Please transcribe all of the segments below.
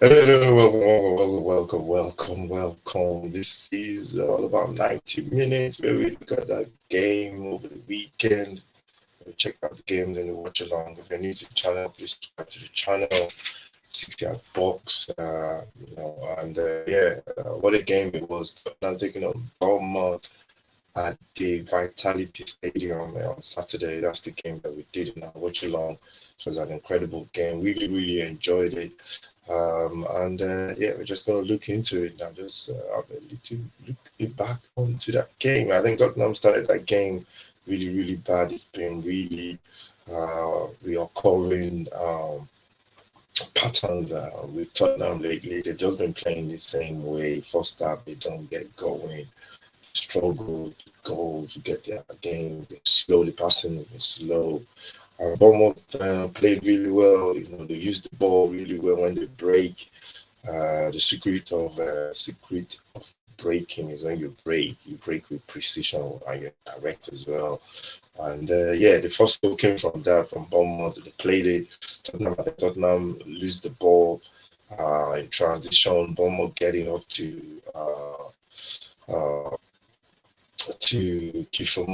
Hello, welcome. This is all about 90 minutes where we look at that game over the weekend. We check out the games and we watch along. If you're new to the channel, please subscribe to the channel. 60 yard box, and yeah, what a game it was. Tottenham taking on Bournemouth at the Vitality Stadium on Saturday. That's the game that we did in our watch along. It was an incredible game. Really enjoyed it. And yeah, we're just going to look into it now. Just have a little look back onto that game. I think Tottenham started that game really bad. It's been really reoccurring patterns with Tottenham lately. They've just been playing the same way. First half, they don't get going, struggle to go to get their game. They're slow, the passing is slow. Bournemouth played really well. They use the ball really well when they break. The secret of breaking is when you break with precision and you're direct as well. And yeah, the first goal came from that, from Bournemouth. They played it. Tottenham lose the ball in transition. Bournemouth getting up uh, to Kiefer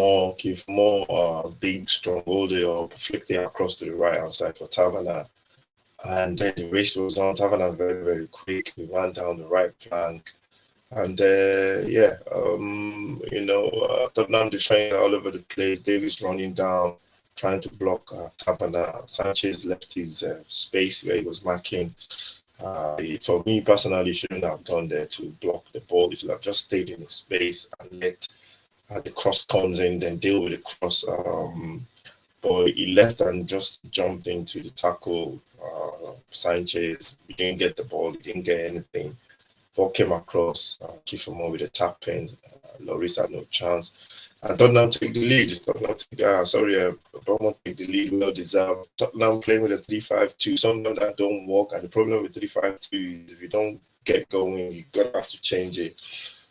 Moore, big strong holder, or flicked it across to the right hand side for Taverner. And then the race was on. Taverner very quick. He ran down the right flank. And yeah, Tottenham defending all over the place. Davis running down, trying to block Taverner. Sanchez left his space where he was marking. For me personally, he shouldn't have gone there to block the ball. He should have just stayed in his space and let the cross comes in, then deal with the cross. But he left and just jumped into the tackle. Sanchez, he didn't get the ball, he didn't get anything. Ball came across, Kiefer Moore with a tap in. Lloris had no chance. And Tottenham take the lead. Bournemouth take the lead, well deserved. Tottenham playing with a 3-5-2, something that don't work. And the problem with 3-5-2 is if you don't get going, you're going to have to change it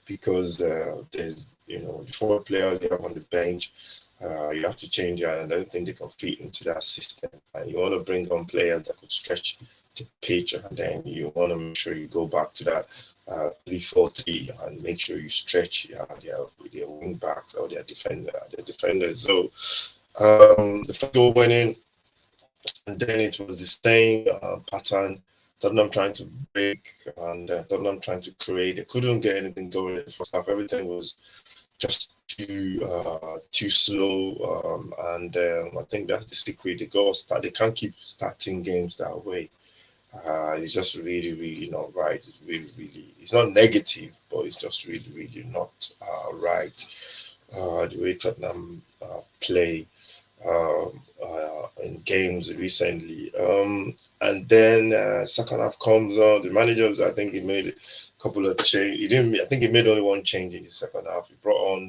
because there's, the forward players you have on the bench. You have to change it, and I don't think they can fit into that system. And you want to bring on players that could stretch the pitch, and then you want to make sure you go back to that 3-4-3 and make sure you stretch their wing backs or their defenders. So the first goal went in, and then it was the same pattern. Tottenham trying to break and Tottenham trying to create. They couldn't get anything going in the first half. Everything was just too slow, and I think that's the secret. They can't keep starting games that way. It's just really not right. It's really. It's not negative, but it's just really not right. The way Tottenham play in games recently. And then second half comes on. The managers, I think he made a couple of change. He didn't. I think he made only one change in the second half. He brought on.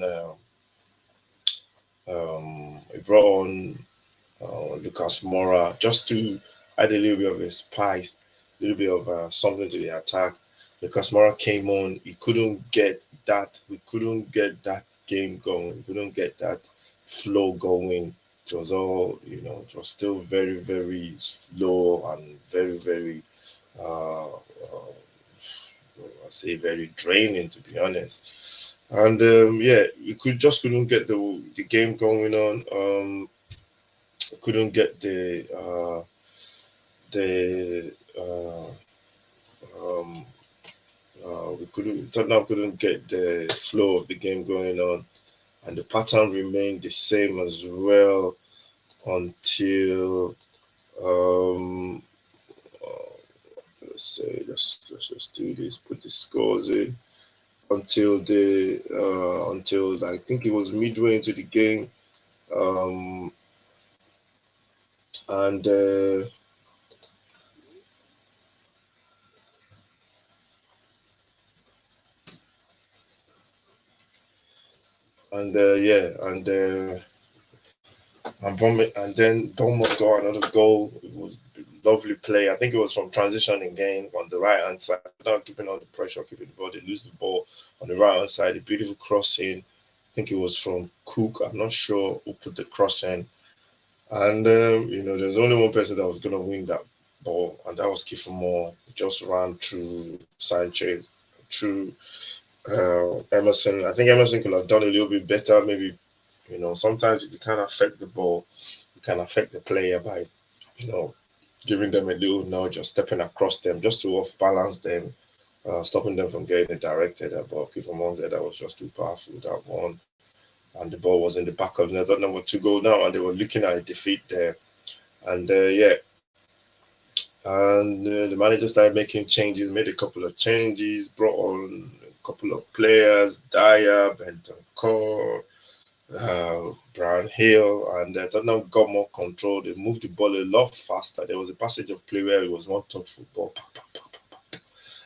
Lucas Moura just to add a little bit of a spice, a little bit of something to the attack. Lucas Moura came on. He couldn't get that. We couldn't get that game going. We couldn't get that flow going. It was all, it was still very slow and very, I say very draining, to be honest. And yeah, we couldn't get the game going on. Couldn't get the um, we couldn't Tottenham couldn't get the flow of the game going on, and the pattern remained the same as well until um, let's say let's just do this. Put the scores in until I think it was midway into the game, um, and. Yeah, and then Bournemouth got another goal. It was lovely play. I think it was from transition again on the right hand side, not keeping all the pressure, keeping the ball. They lose the ball on the right hand side. A beautiful crossing. I think it was from Cook. I'm not sure who put the cross in. And there's only one person that was going to win ball, and that was Kiefer Moore. Just ran through Sanchez, through Emerson. I think Emerson could have done a little bit better. Maybe, sometimes if you can't affect the ball, you can affect the player by, you know, giving them a little nudge or stepping across them just to off balance them, stopping them from getting it directed. But Kiefer Moore there, that was just too powerful. That one. And the ball was in the back of the net. Tottenham were 2 goal now, and they were looking at a defeat there. And the manager started making changes, made a couple of changes, brought on a couple of players, Dyer, Bentancur, Brown Hill, and Tottenham got more control. They moved the ball a lot faster. There was a passage of play where it was one touch football.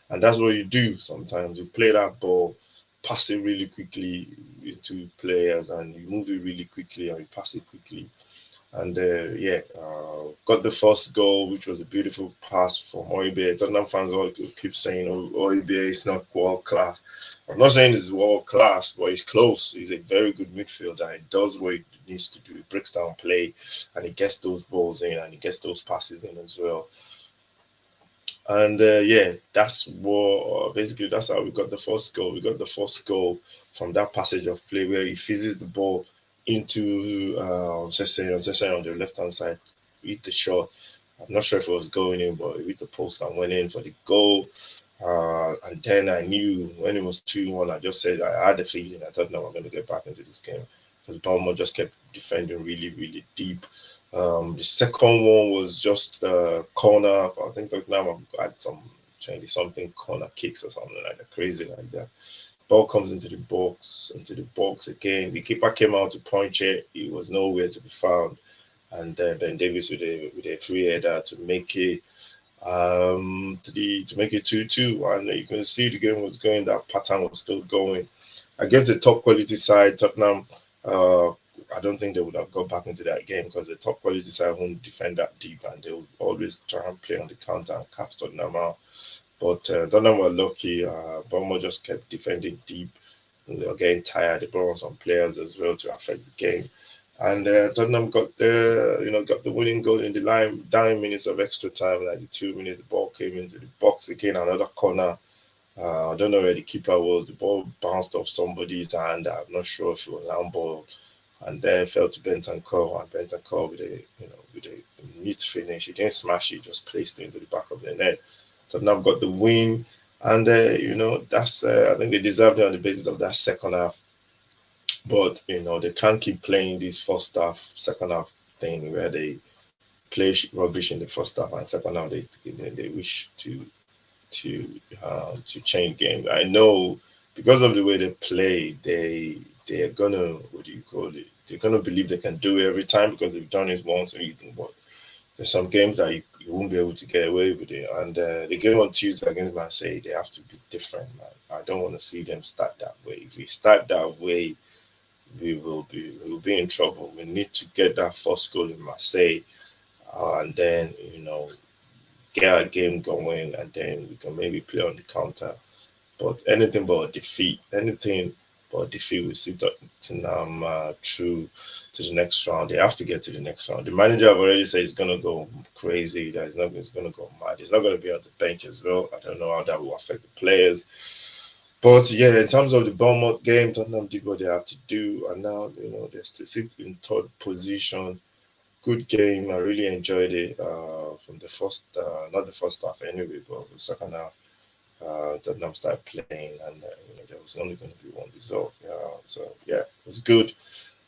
And that's what you do sometimes. You play that ball, pass it really quickly into players, and you move it really quickly and you pass it quickly. And got the first goal, which was a beautiful pass from Oibe. Tottenham fans all keep saying, "Oh, Oibe is not world class." I'm not saying he's world class, but he's close. He's a very good midfielder. He does what he needs to do. He breaks down play, and he gets those balls in, and he gets those passes in as well. And that's what basically that's how we got the first goal. We got the first goal from that passage of play where he fizzes the ball into Sessegnon on the left hand side, hit the shot. I'm not sure if it was going in, but he hit the post and went in for the goal. And then I knew when it was 2-1, I just said I had a feeling I thought, no, I'm going to get back into this game because Balmer just kept defending really, really deep. The second one was just corner. I think Tottenham had some 20 something corner kicks or something like that, crazy like that. Ball comes into the box again. The keeper came out to punch it. He was nowhere to be found. And Ben Davies with a free header to make it 2-2, and you can see the game was going. That pattern was still going. Against the top quality side, Tottenham. I don't think they would have got back into that game because the top quality side won't defend that deep, and they will always try and play on the counter and catch Tottenham out. But Tottenham were lucky. Bournemouth just kept defending deep. And they were getting tired. They brought on some players as well to affect the game. And Tottenham got the winning goal in the 9 minutes of extra time. Like the 2 minutes, the ball came into the box again, another corner. I don't know where the keeper was. The ball bounced off somebody's hand. I'm not sure if it was handball, and then fell to Bentancur. And Bentancur with a neat finish. He didn't smash it; just placed it into the back of the net. Tottenham got the win, and that's I think they deserved it on the basis of that second half. But they can't keep playing this first half, second half thing where they play rubbish in the first half and second half they wish to change game. I know because of the way they play, they're gonna what do you call it? They're gonna believe they can do it every time because they've done it once or anything. But there's some games that you won't be able to get away with it. And the game on Tuesday against Marseille, they have to be different. Man. I don't want to see them start that way. If we start that way, we will be in trouble. We need to get that first goal in Marseille, and then get our game going, and then we can maybe play on the counter. But anything but defeat will see Tottenham through to the next round. They have to get to the next round. The manager have already said he's going to go crazy. That he's going to go mad. He's not going to be on the bench as well. I don't know how that will affect the players. But yeah, in terms of the Bournemouth game, Tottenham did what they have to do, and now they're still sit in third position. Good game. I really enjoyed it from the first, not the first half anyway, but the second half. Tottenham started playing, and there was only going to be one result. So yeah, it was good.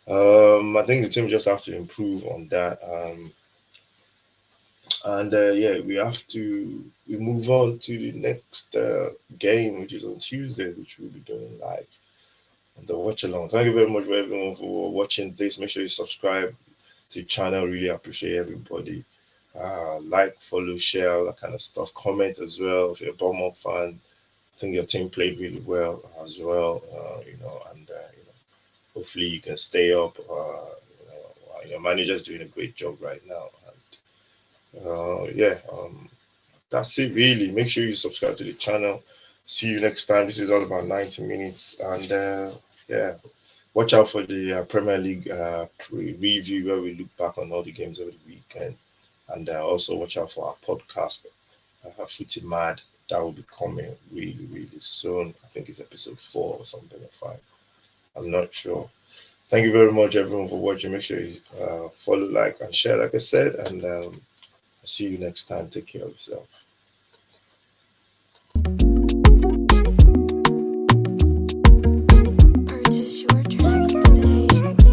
I think the team just have to improve on that. And we move on to the next game, which is on Tuesday, which we'll be doing live on the watch along. Thank you very much for everyone for watching this. Make sure you subscribe to the channel. Really appreciate everybody. Like, follow, share, all that kind of stuff. Comment as well if you're a Bournemouth fan. I think your team played really well as well. And hopefully you can stay up. Your manager's doing a great job right now. That's it really. Make sure you subscribe to the channel. See you next time. This is all about 90 minutes, and watch out for the Premier League review where we look back on all the games over the weekend. And also watch out for our podcast, Footy Mad. That will be coming really, really soon. I think it's episode 4 or something, or 5. I'm not sure. Thank you very much, everyone, for watching. Make sure you follow, like, and share, like I said. And I'll see you next time. Take care of yourself.